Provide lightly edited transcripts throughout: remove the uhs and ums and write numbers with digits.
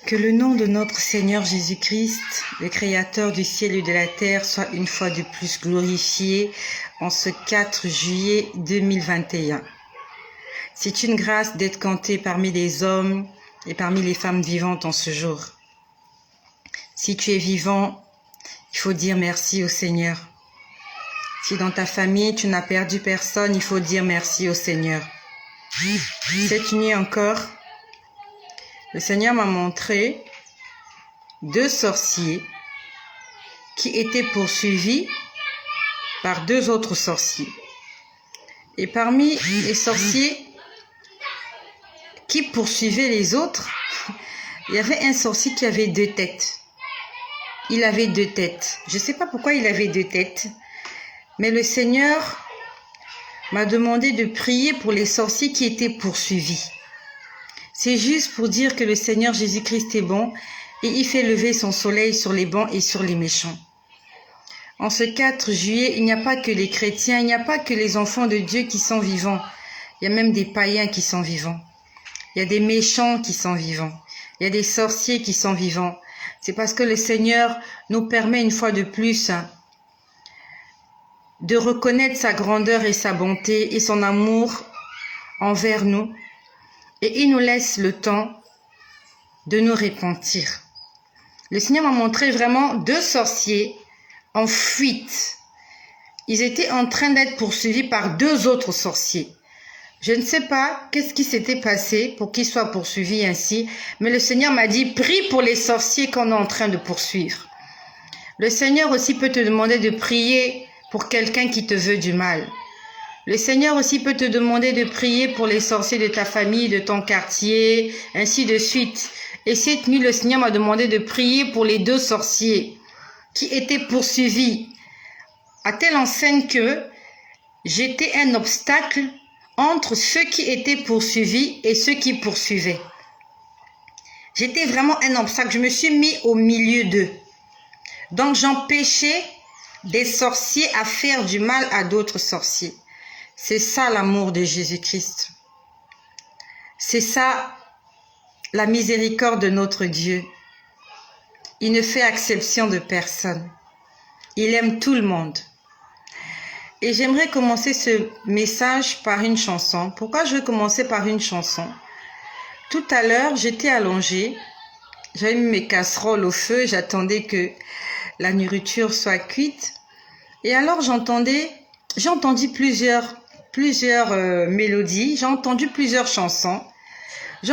Que le nom de notre Seigneur Jésus-Christ, le Créateur du ciel et de la terre, soit une fois de plus glorifié en ce 4 juillet 2021. C'est une grâce d'être compté parmi les hommes et parmi les femmes vivantes en ce jour. Si tu es vivant, il faut dire merci au Seigneur. Si dans ta famille tu n'as perdu personne, il faut dire merci au Seigneur. Cette nuit encore, le Seigneur m'a montré 2 sorciers qui étaient poursuivis par 2 autres sorciers. Et parmi les sorciers qui poursuivaient les autres, il y avait un sorcier qui avait 2 têtes. Il avait 2 têtes. Je ne sais pas pourquoi il avait 2 têtes, mais le Seigneur m'a demandé de prier pour les sorciers qui étaient poursuivis. C'est juste pour dire que le Seigneur Jésus-Christ est bon et il fait lever son soleil sur les bons et sur les méchants. En ce 4 juillet, il n'y a pas que les chrétiens, il n'y a pas que les enfants de Dieu qui sont vivants. Il y a même des païens qui sont vivants. Il y a des méchants qui sont vivants. Il y a des sorciers qui sont vivants. C'est parce que le Seigneur nous permet une fois de plus de reconnaître sa grandeur et sa bonté et son amour envers nous. Et il nous laisse le temps de nous repentir. Le Seigneur m'a montré vraiment 2 sorciers en fuite. Ils étaient en train d'être poursuivis par 2 autres sorciers. Je ne sais pas qu'est-ce qui s'était passé pour qu'ils soient poursuivis ainsi, mais le Seigneur m'a dit, prie pour les sorciers qu'on est en train de poursuivre. Le Seigneur aussi peut te demander de prier pour quelqu'un qui te veut du mal. Le Seigneur aussi peut te demander de prier pour les sorciers de ta famille, de ton quartier, ainsi de suite. Et cette nuit, le Seigneur m'a demandé de prier pour les 2 sorciers qui étaient poursuivis, à telle enseigne que j'étais un obstacle entre ceux qui étaient poursuivis et ceux qui poursuivaient. J'étais vraiment un obstacle. Je me suis mis au milieu d'eux. Donc j'empêchais des sorciers à faire du mal à d'autres sorciers. C'est ça l'amour de Jésus-Christ. C'est ça la miséricorde de notre Dieu. Il ne fait exception de personne. Il aime tout le monde. Et j'aimerais commencer ce message par une chanson. Pourquoi je veux commencer par une chanson? Tout à l'heure, j'étais allongée. J'avais mis mes casseroles au feu. J'attendais que la nourriture soit cuite. Et alors j'ai entendu plusieurs mélodies, j'ai entendu plusieurs chansons. Et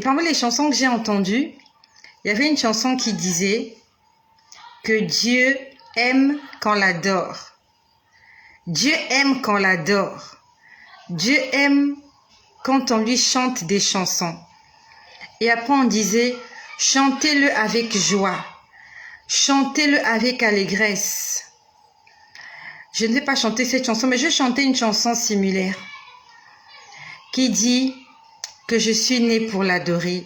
parmi les chansons que j'ai entendues, il y avait une chanson qui disait que Dieu aime quand l'adore. Dieu aime quand l'adore. Dieu aime quand on lui chante des chansons. Et après on disait, chantez-le avec joie. Chantez-le avec allégresse. Je ne vais pas chanter cette chanson, mais je vais chanter une chanson similaire qui dit que je suis né pour l'adorer.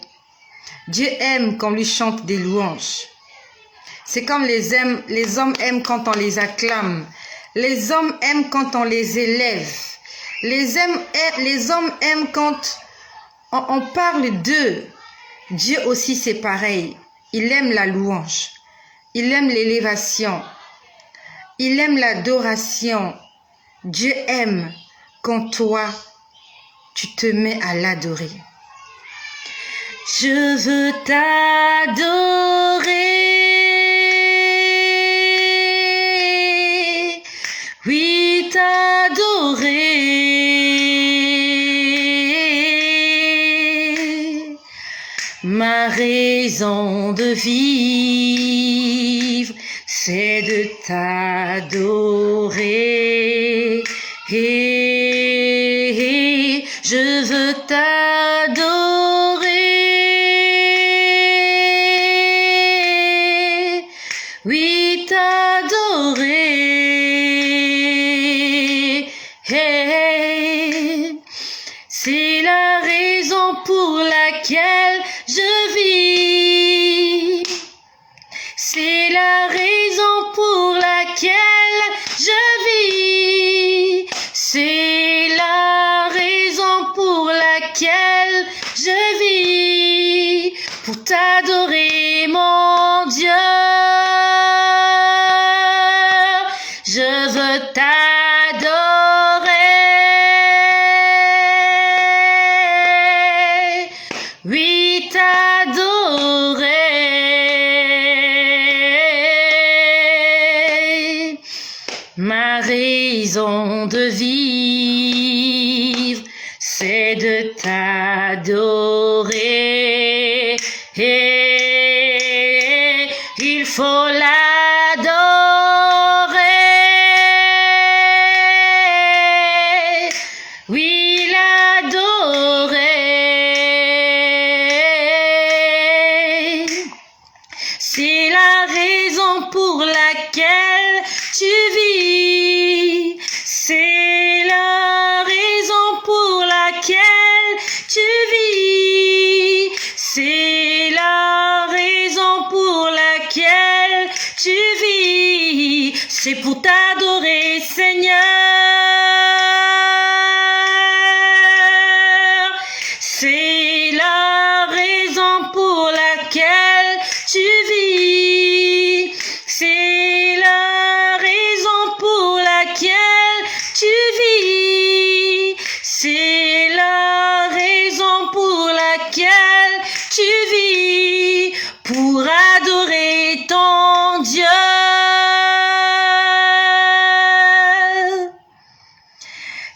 Dieu aime quand on lui chante des louanges. C'est comme les hommes aiment quand on les acclame. Les hommes aiment quand on les élève. Les hommes aiment quand on parle d'eux. Dieu aussi c'est pareil. Il aime la louange. Il aime l'élévation. Il aime l'adoration. Dieu aime quand toi, tu te mets à l'adorer. Je veux t'adorer. Oui, t'adorer. Ma raison de vivre, c'est de t'adorer. Et je veux t'adorer. Oui, t'adorer. C'est la raison pour laquelle je vis. C'est la raison pour laquelle je vis. C'est la raison pour laquelle je vis. pour t'adorer, mon Dieu. Je veux t'adorer. Oui, t'adorer. Ma raison de vivre, c'est de t'adorer. Et il faut l'adorer. Oui, l'adorer. C'est la raison pour laquelle tu vis. C'est la raison pour laquelle tu vis. C'est la raison pour laquelle tu vis. C'est pour t'adorer, Seigneur. C'est la raison pour laquelle tu vis. C'est la raison pour laquelle tu vis. C'est la raison pour laquelle tu vis. Pour adorer ton Dieu.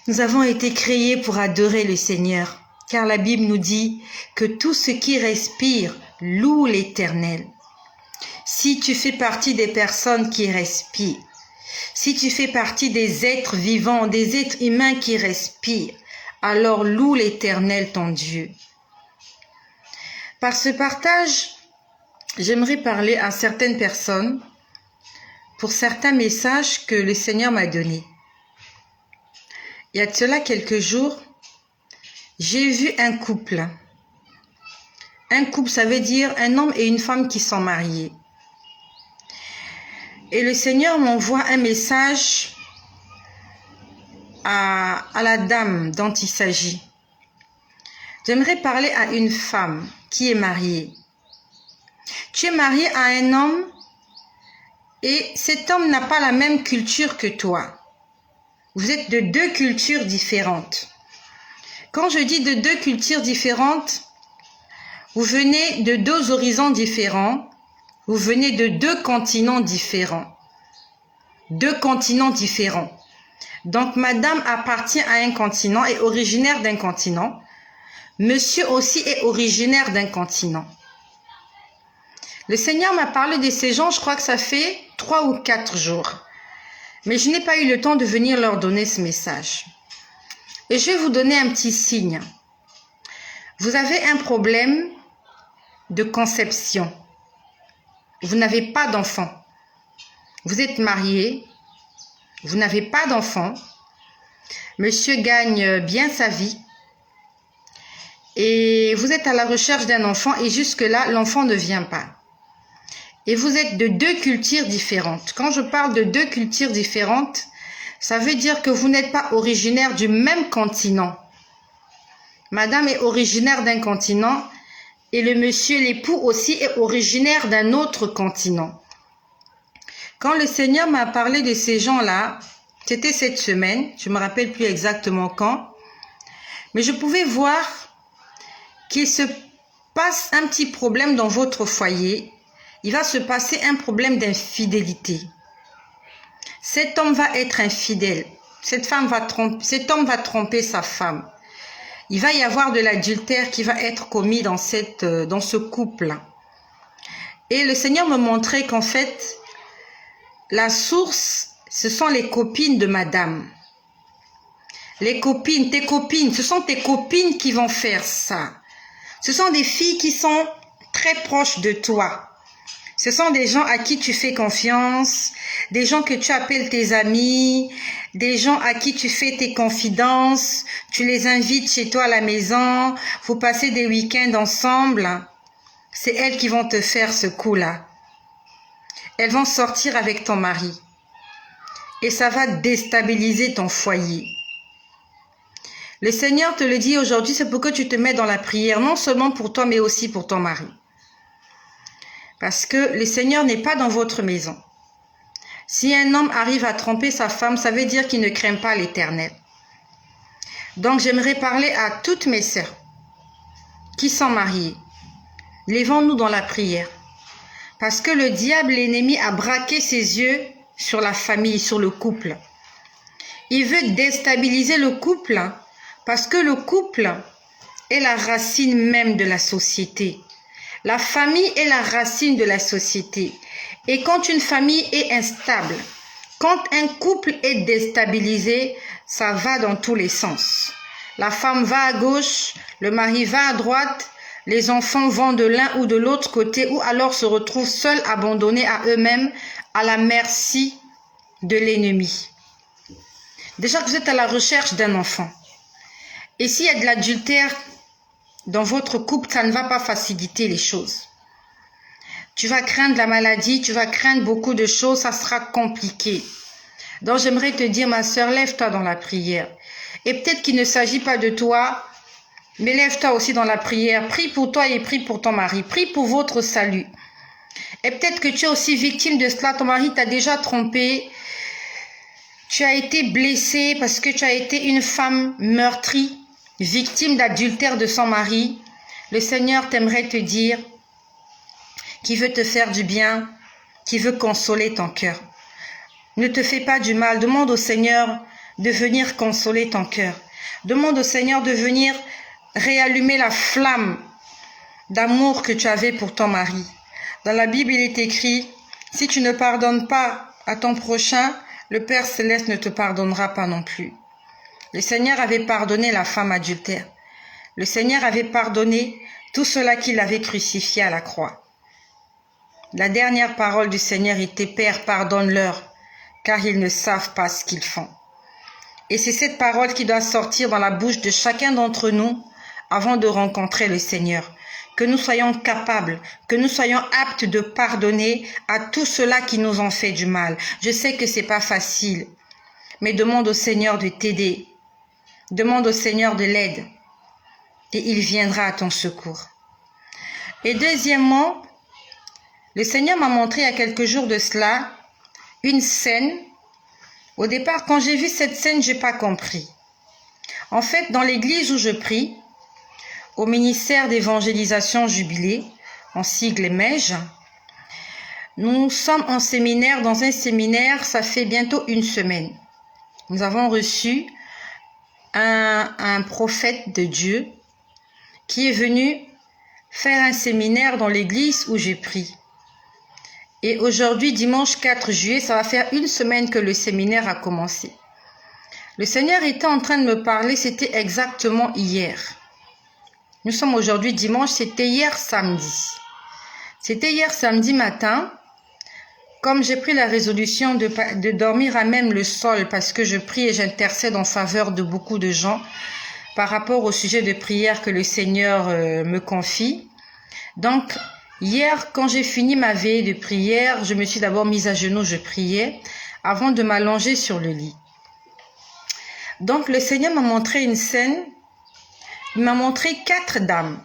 Nous avons été créés pour adorer le Seigneur, car la Bible nous dit que tout ce qui respire loue l'Éternel. Si tu fais partie des personnes qui respirent, si tu fais partie des êtres vivants, des êtres humains qui respirent, alors loue l'Éternel ton Dieu. Par ce partage, j'aimerais parler à certaines personnes pour certains messages que le Seigneur m'a donnés. Il y a de cela quelques jours, j'ai vu un couple. Un couple, ça veut dire un homme et une femme qui sont mariés. Et le Seigneur m'envoie un message à la dame dont il s'agit. J'aimerais parler à une femme qui est mariée. Tu es mariée à un homme et cet homme n'a pas la même culture que toi. Vous êtes de deux cultures différentes. Quand je dis de deux cultures différentes, vous venez de deux horizons différents, vous venez de deux continents différents. Deux continents différents. Donc, madame appartient à un continent, est originaire d'un continent. Monsieur aussi est originaire d'un continent. Le Seigneur m'a parlé de ces gens, je crois que ça fait 3 ou 4 jours. Mais je n'ai pas eu le temps de venir leur donner ce message. Et je vais vous donner un petit signe. Vous avez un problème de conception. Vous n'avez pas d'enfant. Vous êtes marié. Vous n'avez pas d'enfant. Monsieur gagne bien sa vie. Et vous êtes à la recherche d'un enfant et jusque-là, l'enfant ne vient pas. Et vous êtes de deux cultures différentes. Quand je parle de deux cultures différentes, ça veut dire que vous n'êtes pas originaire du même continent. Madame est originaire d'un continent et le monsieur, l'époux aussi, est originaire d'un autre continent. Quand le Seigneur m'a parlé de ces gens-là, c'était cette semaine, je ne me rappelle plus exactement quand, mais je pouvais voir qu'il se passe un petit problème dans votre foyer. Il va se passer un problème d'infidélité. Cet homme va être infidèle. Cet homme va tromper sa femme. Il va y avoir de l'adultère qui va être commis dans ce couple. Et le Seigneur me montrait qu'en fait, la source, ce sont les copines de madame. Les copines, tes copines, ce sont tes copines qui vont faire ça. Ce sont des filles qui sont très proches de toi. Ce sont des gens à qui tu fais confiance, des gens que tu appelles tes amis, des gens à qui tu fais tes confidences, tu les invites chez toi à la maison, vous passez des week-ends ensemble. C'est elles qui vont te faire ce coup-là. Elles vont sortir avec ton mari. Et ça va déstabiliser ton foyer. Le Seigneur te le dit aujourd'hui, c'est pour que tu te mets dans la prière, non seulement pour toi, mais aussi pour ton mari. Parce que le Seigneur n'est pas dans votre maison. Si un homme arrive à tromper sa femme, ça veut dire qu'il ne craint pas l'Éternel. Donc j'aimerais parler à toutes mes sœurs qui sont mariées. Levons-nous dans la prière. Parce que le diable, l'ennemi, a braqué ses yeux sur la famille, sur le couple. Il veut déstabiliser le couple parce que le couple est la racine même de la société. La famille est la racine de la société. Et quand une famille est instable, quand un couple est déstabilisé, ça va dans tous les sens. La femme va à gauche, le mari va à droite, les enfants vont de l'un ou de l'autre côté ou alors se retrouvent seuls, abandonnés à eux-mêmes, à la merci de l'ennemi. Déjà que vous êtes à la recherche d'un enfant. Et s'il y a de l'adultère dans votre couple, ça ne va pas faciliter les choses. Tu vas craindre la maladie, tu vas craindre beaucoup de choses, ça sera compliqué. Donc j'aimerais te dire, ma sœur, lève-toi dans la prière. Et peut-être qu'il ne s'agit pas de toi, mais lève-toi aussi dans la prière. Prie pour toi et prie pour ton mari. Prie pour votre salut. Et peut-être que tu es aussi victime de cela. Ton mari t'a déjà trompé. Tu as été blessée parce que tu as été une femme meurtrie, victime d'adultère de son mari. Le Seigneur t'aimerait te dire qu'il veut te faire du bien, qu'il veut consoler ton cœur. Ne te fais pas du mal. Demande au Seigneur de venir consoler ton cœur. Demande au Seigneur de venir réallumer la flamme d'amour que tu avais pour ton mari. Dans la Bible, il est écrit, si tu ne pardonnes pas à ton prochain, le Père Céleste ne te pardonnera pas non plus. Le Seigneur avait pardonné la femme adultère. Le Seigneur avait pardonné tout cela qu'il avait crucifié à la croix. La dernière parole du Seigneur était, Père, pardonne-leur, car ils ne savent pas ce qu'ils font. Et c'est cette parole qui doit sortir dans la bouche de chacun d'entre nous avant de rencontrer le Seigneur. Que nous soyons capables, que nous soyons aptes de pardonner à tous ceux-là qui nous ont fait du mal. Je sais que c'est pas facile, mais demande au Seigneur de t'aider. Demande au Seigneur de l'aide et il viendra à ton secours. Et deuxièmement, le Seigneur m'a montré il y a quelques jours de cela une scène. Au départ, quand j'ai vu cette scène, j'ai pas compris. En fait, dans l'église où je prie, au ministère d'évangélisation Jubilé, en sigle MEJ, nous sommes en séminaire, dans un séminaire, ça fait bientôt une semaine. Nous avons reçu un prophète de Dieu qui est venu faire un séminaire dans l'église où j'ai pris. Et aujourd'hui, dimanche 4 juillet, ça va faire une semaine que le séminaire a commencé. Le Seigneur était en train de me parler, c'était exactement hier. Nous sommes aujourd'hui dimanche, c'était hier samedi. C'était hier samedi matin, comme j'ai pris la résolution de dormir à même le sol parce que je prie et j'intercède en faveur de beaucoup de gens par rapport au sujet de prière que le Seigneur me confie. Donc, hier, quand j'ai fini ma veillée de prière, je me suis d'abord mise à genoux, je priais avant de m'allonger sur le lit. Donc, le Seigneur m'a montré une scène. Il m'a montré 4 dames.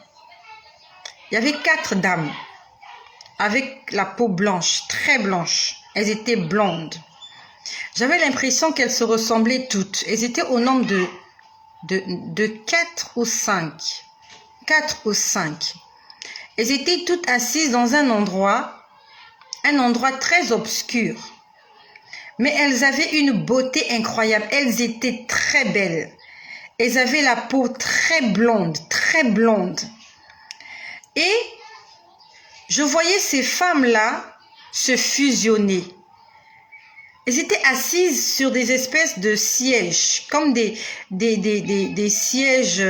Il y avait 4 dames avec la peau blanche, très blanche. Elles étaient blondes. J'avais l'impression qu'elles se ressemblaient toutes. Elles étaient au nombre de 4 ou 5. 4 ou 5. Elles étaient toutes assises dans un endroit très obscur. Mais elles avaient une beauté incroyable. Elles étaient très belles. Elles avaient la peau très blonde, très blonde. Et je voyais ces femmes-là se fusionner. Elles étaient assises sur des espèces de sièges, comme des sièges,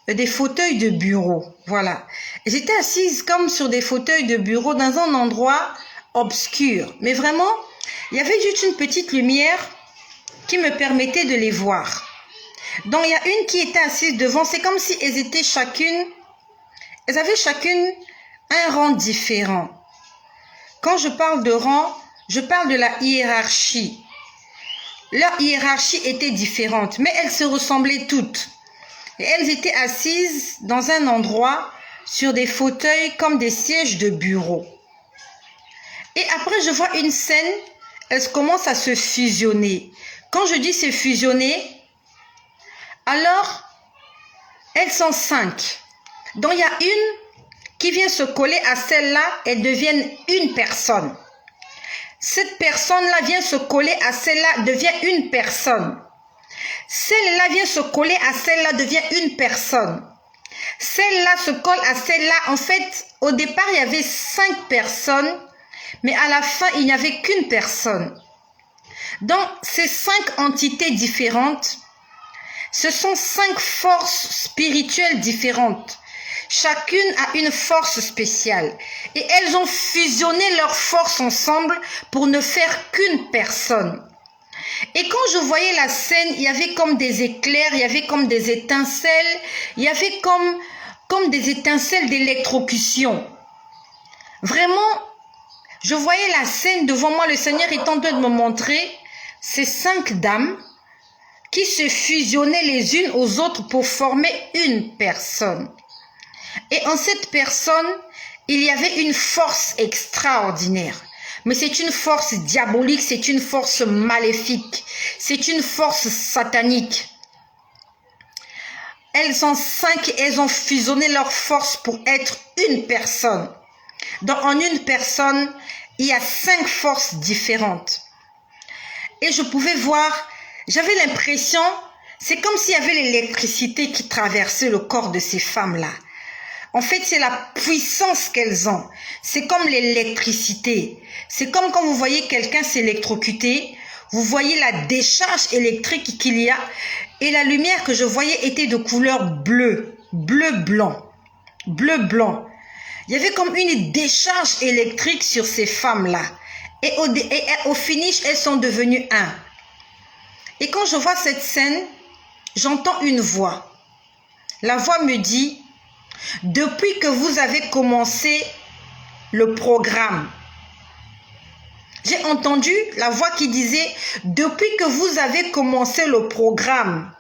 des fauteuils de bureau. Voilà. Elles étaient assises comme sur des fauteuils de bureau dans un endroit obscur. Mais vraiment, il y avait juste une petite lumière qui me permettait de les voir. Donc, il y a une qui était assise devant. C'est comme si elles avaient chacune un rang différent. Quand je parle de rang, je parle de la hiérarchie. Leur hiérarchie était différente, mais elles se ressemblaient toutes. Et elles étaient assises dans un endroit sur des fauteuils comme des sièges de bureau. Et après, je vois une scène, elles commencent à se fusionner. Quand je dis se fusionner, alors, elles sont 5. Donc, il y a une qui vient se coller à celle-là, elles deviennent une personne. Cette personne-là vient se coller à celle-là, devient une personne. Celle-là vient se coller à celle-là, devient une personne. Celle-là se colle à celle-là. En fait, au départ, il y avait 5 personnes, mais à la fin, il n'y avait qu'une personne. Donc, ces 5 entités différentes, ce sont 5 forces spirituelles différentes. Chacune a une force spéciale. Et elles ont fusionné leurs forces ensemble pour ne faire qu'une personne. Et quand je voyais la scène, il y avait comme des éclairs, il y avait comme des étincelles, il y avait comme des étincelles d'électrocution. Vraiment, je voyais la scène devant moi, le Seigneur est en train de me montrer ces 5 dames qui se fusionnaient les unes aux autres pour former une personne. Et en cette personne, il y avait une force extraordinaire. Mais c'est une force diabolique, c'est une force maléfique, c'est une force satanique. Elles sont 5, elles ont fusionné leurs forces pour être une personne. Donc en une personne, il y a 5 forces différentes. Et je pouvais voir, j'avais l'impression, c'est comme s'il y avait l'électricité qui traversait le corps de ces femmes-là. En fait, c'est la puissance qu'elles ont. C'est comme l'électricité. C'est comme quand vous voyez quelqu'un s'électrocuter, vous voyez la décharge électrique qu'il y a. Et la lumière que je voyais était de couleur bleue, bleu-blanc, bleu-blanc. Il y avait comme une décharge électrique sur ces femmes-là. Et au finish, elles sont devenues un. Et quand je vois cette scène, j'entends une voix. La voix me dit, depuis que vous avez commencé le programme, j'ai entendu la voix qui disait, depuis que vous avez commencé le programme,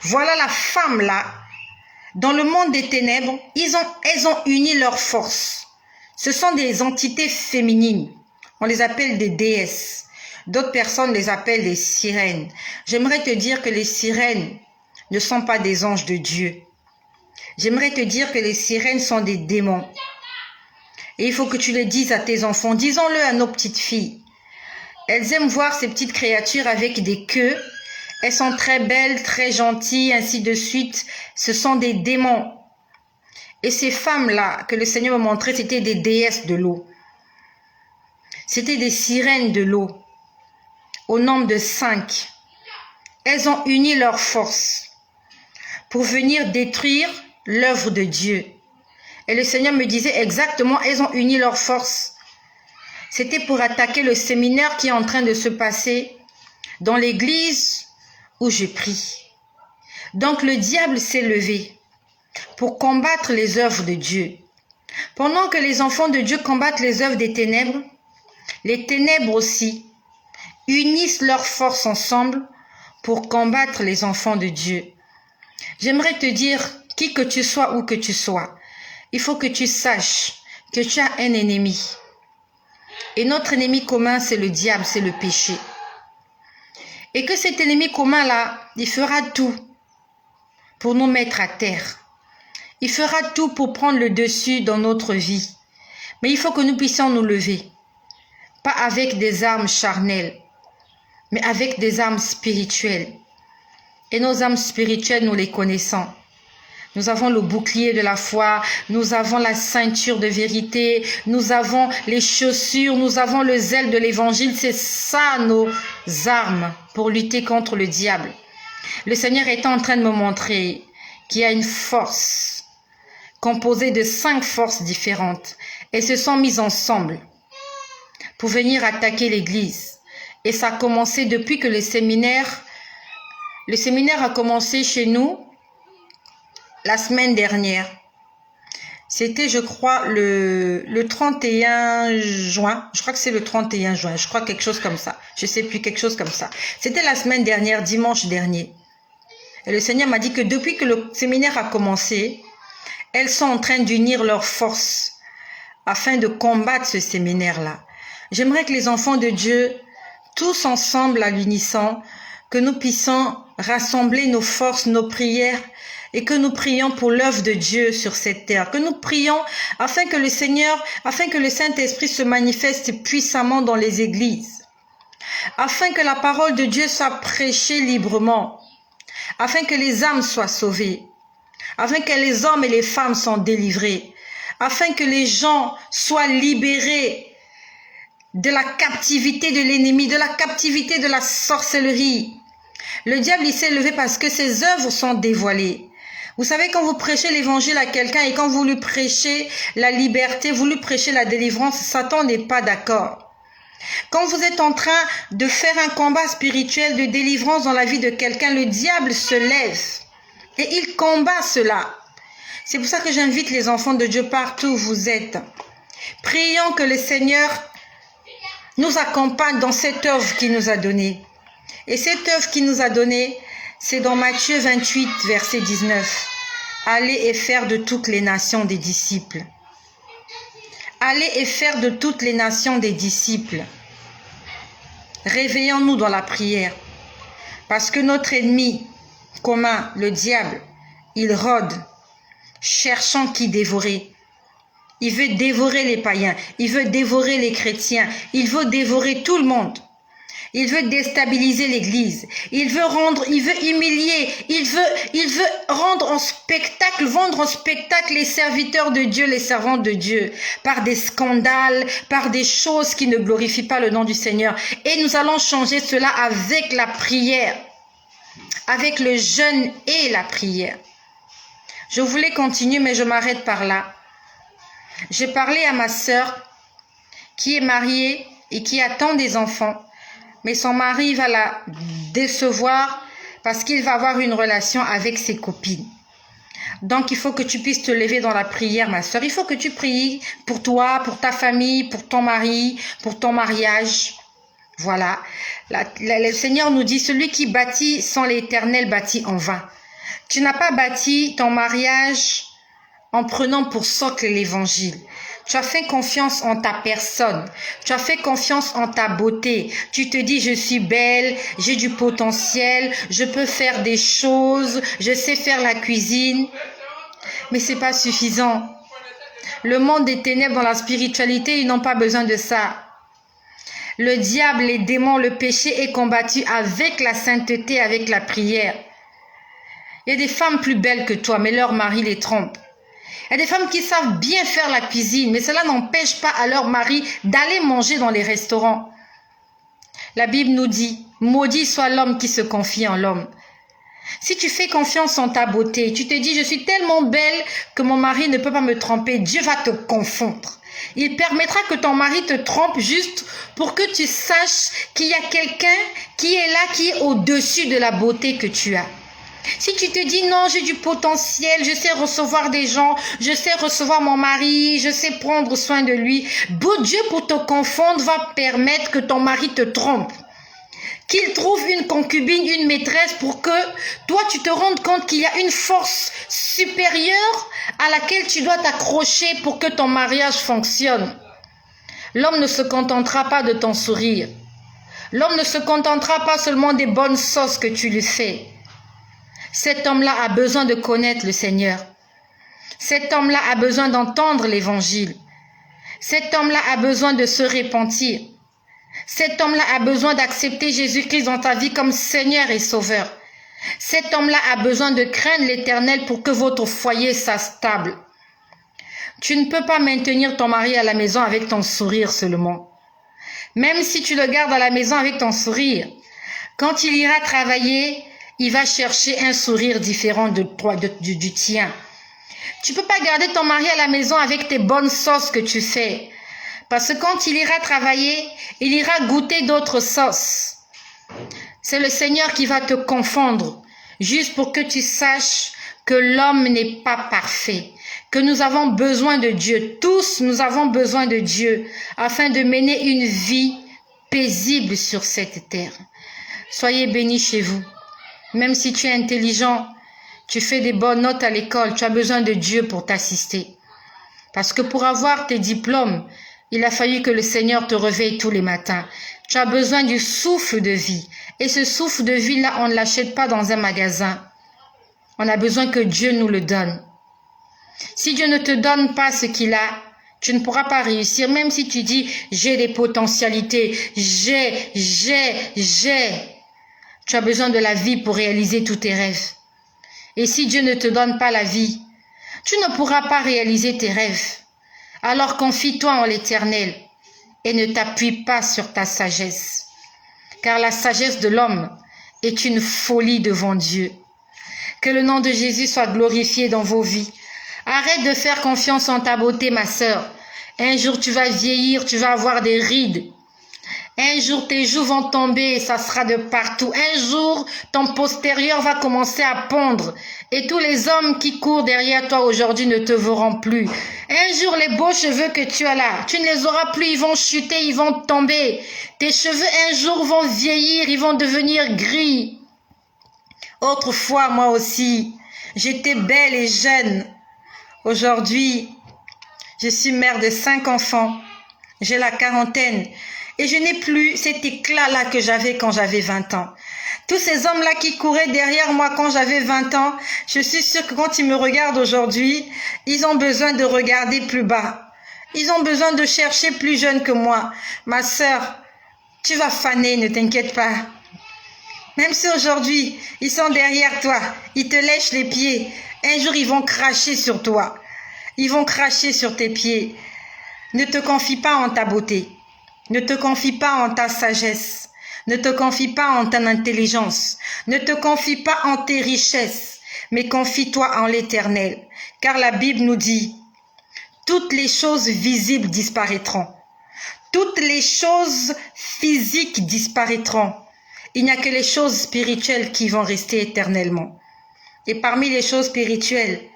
voilà la femme là, dans le monde des ténèbres, elles ont uni leurs forces. Ce sont des entités féminines. On les appelle des déesses. D'autres personnes les appellent des sirènes. J'aimerais te dire que les sirènes ne sont pas des anges de Dieu. J'aimerais te dire que les sirènes sont des démons. Et il faut que tu le dises à tes enfants. Disons-le à nos petites filles. Elles aiment voir ces petites créatures avec des queues. Elles sont très belles, très gentilles, ainsi de suite. Ce sont des démons. Et ces femmes-là que le Seigneur me montrait, c'était des déesses de l'eau. C'était des sirènes de l'eau. Au nombre de 5. Elles ont uni leurs forces pour venir détruire l'œuvre de Dieu. Et le Seigneur me disait exactement, elles ont uni leurs forces. C'était pour attaquer le séminaire qui est en train de se passer dans l'église où je prie. Donc le diable s'est levé pour combattre les œuvres de Dieu. Pendant que les enfants de Dieu combattent les œuvres des ténèbres, les ténèbres aussi unissent leurs forces ensemble pour combattre les enfants de Dieu. J'aimerais te dire, qui que tu sois, où que tu sois, il faut que tu saches que tu as un ennemi. Et notre ennemi commun, c'est le diable, c'est le péché. Et que cet ennemi commun-là, il fera tout pour nous mettre à terre. Il fera tout pour prendre le dessus dans notre vie. Mais il faut que nous puissions nous lever. Pas avec des armes charnelles, mais avec des armes spirituelles. Et nos armes spirituelles, nous les connaissons. Nous avons le bouclier de la foi, nous avons la ceinture de vérité, nous avons les chaussures, nous avons le zèle de l'évangile. C'est ça nos armes pour lutter contre le diable. Le Seigneur est en train de me montrer qu'il y a une force composée de 5 forces différentes. Elles se sont mises ensemble pour venir attaquer l'église. Et ça a commencé depuis que le séminaire a commencé chez nous la semaine dernière. C'était, je crois, le 31 juin. Je crois que c'est le 31 juin. Je crois quelque chose comme ça. Je sais plus, quelque chose comme ça. C'était la semaine dernière, dimanche dernier. Et le Seigneur m'a dit que depuis que le séminaire a commencé, elles sont en train d'unir leurs forces afin de combattre ce séminaire-là. J'aimerais que les enfants de Dieu, tous ensemble à l'unisson, que nous puissions rassembler nos forces, nos prières, et que nous prions pour l'œuvre de Dieu sur cette terre, que nous prions afin que le Seigneur, afin que le Saint-Esprit se manifeste puissamment dans les églises, afin que la parole de Dieu soit prêchée librement, afin que les âmes soient sauvées, afin que les hommes et les femmes soient délivrés, afin que les gens soient libérés de la captivité de l'ennemi, de la captivité de la sorcellerie. Le diable, il s'est levé parce que ses œuvres sont dévoilées. Vous savez, quand vous prêchez l'évangile à quelqu'un et quand vous lui prêchez la liberté, vous lui prêchez la délivrance, Satan n'est pas d'accord. Quand vous êtes en train de faire un combat spirituel de délivrance dans la vie de quelqu'un, le diable se lève et il combat cela. C'est pour ça que j'invite les enfants de Dieu partout où vous êtes. Prions que le Seigneur nous accompagne dans cette œuvre qu'il nous a donnée. Et cette œuvre qu'il nous a donnée, c'est dans Matthieu 28, verset 19. Allez et faire de toutes les nations des disciples. Allez et faire de toutes les nations des disciples. Réveillons-nous dans la prière. Parce que notre ennemi commun, le diable, il rôde, cherchant qui dévorer. Il veut dévorer les païens, il veut dévorer les chrétiens, il veut dévorer tout le monde. Il veut déstabiliser l'église, il veut humilier, il veut rendre en spectacle, vendre en spectacle les serviteurs de Dieu, les servantes de Dieu, par des scandales, par des choses qui ne glorifient pas le nom du Seigneur. Et nous allons changer cela avec la prière, avec le jeûne et la prière. Je voulais continuer, mais je m'arrête par là. J'ai parlé à ma sœur qui est mariée et qui attend des enfants. Mais son mari va la décevoir parce qu'il va avoir une relation avec ses copines. Donc, il faut que tu puisses te lever dans la prière, ma soeur. Il faut que tu pries pour toi, pour ta famille, pour ton mari, pour ton mariage. Voilà. Le Seigneur nous dit, celui qui bâtit sans l'Éternel bâtit en vain. Tu n'as pas bâti ton mariage en prenant pour socle l'Évangile. Tu as fait confiance en ta personne. Tu as fait confiance en ta beauté. Tu te dis, je suis belle, j'ai du potentiel, je peux faire des choses, je sais faire la cuisine. Mais c'est pas suffisant. Le monde des ténèbres dans la spiritualité, ils n'ont pas besoin de ça. Le diable, les démons, le péché est combattu avec la sainteté, avec la prière. Il y a des femmes plus belles que toi, mais leur mari les trompe. Il y a des femmes qui savent bien faire la cuisine, mais cela n'empêche pas à leur mari d'aller manger dans les restaurants. La Bible nous dit, maudit soit l'homme qui se confie en l'homme. Si tu fais confiance en ta beauté, tu te dis, je suis tellement belle que mon mari ne peut pas me tromper, Dieu va te confondre. Il permettra que ton mari te trompe juste pour que tu saches qu'il y a quelqu'un qui est là, qui est au-dessus de la beauté que tu as. Si tu te dis non, j'ai du potentiel, je sais recevoir des gens, je sais recevoir mon mari, je sais prendre soin de lui, beau Dieu pour te confondre va permettre que ton mari te trompe. Qu'il trouve une concubine, une maîtresse pour que toi tu te rendes compte qu'il y a une force supérieure à laquelle tu dois t'accrocher pour que ton mariage fonctionne. L'homme ne se contentera pas de ton sourire. L'homme ne se contentera pas seulement des bonnes sauces que tu lui fais. Cet homme-là a besoin de connaître le Seigneur. Cet homme-là a besoin d'entendre l'évangile. Cet homme-là a besoin de se repentir. Cet homme-là a besoin d'accepter Jésus-Christ dans ta vie comme Seigneur et Sauveur. Cet homme-là a besoin de craindre l'Éternel pour que votre foyer soit stable. Tu ne peux pas maintenir ton mari à la maison avec ton sourire seulement. Même si tu le gardes à la maison avec ton sourire, quand il ira travailler, il va chercher un sourire différent de toi, du tien. Tu peux pas garder ton mari à la maison avec tes bonnes sauces que tu fais. Parce que quand il ira travailler, il ira goûter d'autres sauces. C'est le Seigneur qui va te confondre, juste pour que tu saches que l'homme n'est pas parfait, que nous avons besoin de Dieu. Tous, nous avons besoin de Dieu, afin de mener une vie paisible sur cette terre. Soyez bénis chez vous. Même si tu es intelligent, tu fais des bonnes notes à l'école, tu as besoin de Dieu pour t'assister. Parce que pour avoir tes diplômes, il a fallu que le Seigneur te réveille tous les matins. Tu as besoin du souffle de vie. Et ce souffle de vie-là, on ne l'achète pas dans un magasin. On a besoin que Dieu nous le donne. Si Dieu ne te donne pas ce qu'il a, tu ne pourras pas réussir. Même si tu dis, j'ai des potentialités, tu as besoin de la vie pour réaliser tous tes rêves. Et si Dieu ne te donne pas la vie, tu ne pourras pas réaliser tes rêves. Alors confie-toi en l'Éternel et ne t'appuie pas sur ta sagesse. Car la sagesse de l'homme est une folie devant Dieu. Que le nom de Jésus soit glorifié dans vos vies. Arrête de faire confiance en ta beauté, ma sœur. Un jour, tu vas vieillir, tu vas avoir des rides. Un jour, tes joues vont tomber et ça sera de partout. Un jour, ton postérieur va commencer à pondre. Et tous les hommes qui courent derrière toi aujourd'hui ne te verront plus. Un jour, les beaux cheveux que tu as là, tu ne les auras plus, ils vont chuter, ils vont tomber. Tes cheveux, un jour, vont vieillir, ils vont devenir gris. Autrefois, moi aussi, j'étais belle et jeune. Aujourd'hui, je suis mère de 5 enfants. J'ai la quarantaine. Et je n'ai plus cet éclat-là que j'avais quand j'avais 20 ans. Tous ces hommes-là qui couraient derrière moi quand j'avais 20 ans, je suis sûre que quand ils me regardent aujourd'hui, ils ont besoin de regarder plus bas. Ils ont besoin de chercher plus jeune que moi. Ma sœur, tu vas faner, ne t'inquiète pas. Même si aujourd'hui, ils sont derrière toi, ils te lèchent les pieds, un jour ils vont cracher sur toi. Ils vont cracher sur tes pieds. Ne te confie pas en ta beauté. Ne te confie pas en ta sagesse. Ne te confie pas en ton intelligence. Ne te confie pas en tes richesses. Mais confie-toi en l'Éternel. Car la Bible nous dit, toutes les choses visibles disparaîtront. Toutes les choses physiques disparaîtront. Il n'y a que les choses spirituelles qui vont rester éternellement. Et parmi les choses spirituelles,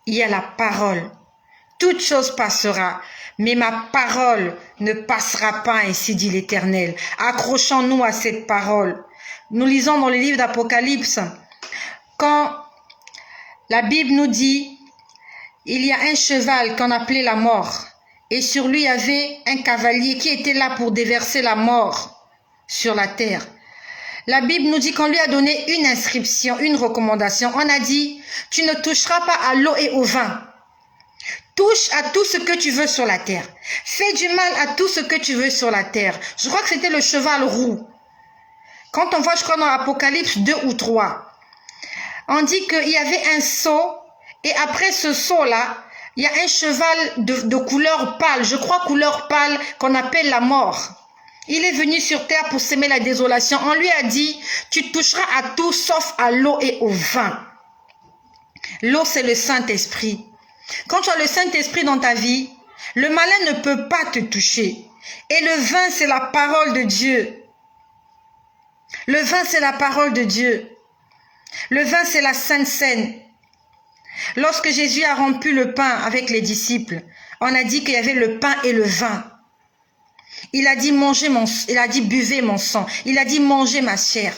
il y a la parole. Toute chose passera, mais ma parole ne passera pas, ainsi dit l'Éternel. Accrochons-nous à cette parole. Nous lisons dans le livre d'Apocalypse, quand la Bible nous dit, il y a un cheval qu'on appelait la mort, et sur lui il y avait un cavalier qui était là pour déverser la mort sur la terre. La Bible nous dit qu'on lui a donné une inscription, une recommandation. On a dit, tu ne toucheras pas à l'eau et au vin. Touche à tout ce que tu veux sur la terre. Fais du mal à tout ce que tu veux sur la terre. Je crois que c'était le cheval roux. Quand on voit, je crois, dans Apocalypse 2 ou 3, on dit qu'il y avait un sceau, et après ce sceau-là, il y a un cheval de couleur pâle, je crois couleur pâle, qu'on appelle la mort. Il est venu sur terre pour semer la désolation. On lui a dit, tu toucheras à tout sauf à l'eau et au vin. L'eau, c'est le Saint-Esprit. Quand tu as le Saint-Esprit dans ta vie, le malin ne peut pas te toucher. Et le vin, c'est la parole de Dieu. Le vin, c'est la parole de Dieu. Le vin, c'est la Sainte Seine. Lorsque Jésus a rompu le pain avec les disciples, on a dit qu'il y avait le pain et le vin. Il a dit, buvez mon sang. Il a dit, mangez ma chair.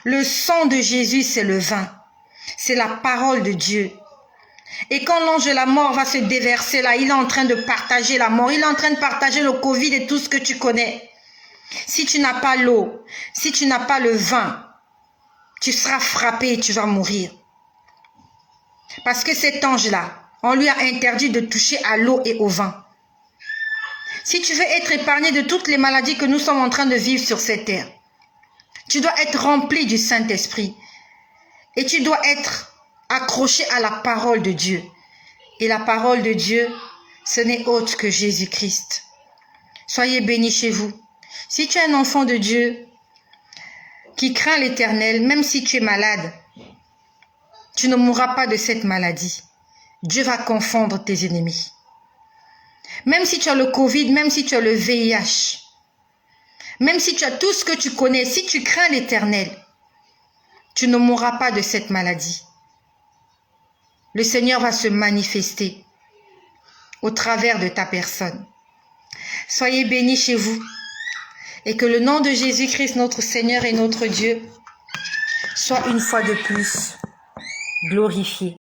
Le sang de Jésus, c'est le vin. C'est la parole de Dieu. Et quand l'ange de la mort va se déverser là, il est en train de partager la mort. Il est en train de partager le Covid et tout ce que tu connais. Si tu n'as pas l'eau, si tu n'as pas le vin, tu seras frappé et tu vas mourir. Parce que cet ange-là, on lui a interdit de toucher à l'eau et au vin. Si tu veux être épargné de toutes les maladies que nous sommes en train de vivre sur cette terre, tu dois être rempli du Saint-Esprit. Et tu dois être accroché à la parole de Dieu. Et la parole de Dieu, ce n'est autre que Jésus-Christ. Soyez bénis chez vous. Si tu es un enfant de Dieu qui craint l'Éternel, même si tu es malade, tu ne mourras pas de cette maladie. Dieu va confondre tes ennemis. Même si tu as le Covid, même si tu as le VIH, même si tu as tout ce que tu connais, si tu crains l'Éternel, tu ne mourras pas de cette maladie. Le Seigneur va se manifester au travers de ta personne. Soyez bénis chez vous et que le nom de Jésus-Christ, notre Seigneur et notre Dieu, soit une fois de plus glorifié.